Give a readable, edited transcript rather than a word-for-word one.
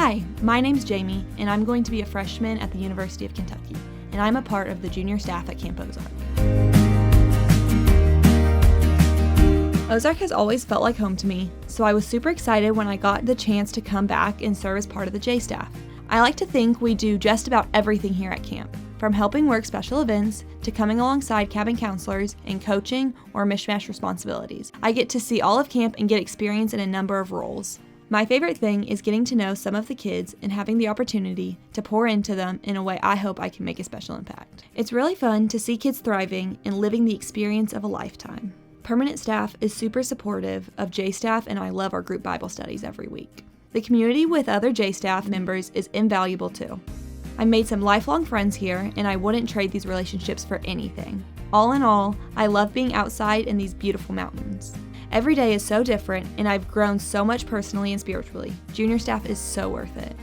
Hi, my name's Jamie, and I'm going to be a freshman at the University of Kentucky, and I'm a part of the junior staff at Camp Ozark. Ozark has always felt like home to me, so I was super excited when I got the chance to come back and serve as part of the J staff. I like to think we do just about everything here at camp, from helping work special events to coming alongside cabin counselors and coaching or mishmash responsibilities. I get to see all of camp and get experience in a number of roles. My favorite thing is getting to know some of the kids and having the opportunity to pour into them in a way I hope I can make a special impact. It's really fun to see kids thriving and living the experience of a lifetime. Permanent staff is super supportive of J staff, and I love our group Bible studies every week. The community with other J staff members is invaluable too. I made some lifelong friends here, and I wouldn't trade these relationships for anything. All in all, I love being outside in these beautiful mountains. Every day is so different, and I've grown so much personally and spiritually. Junior staff is so worth it.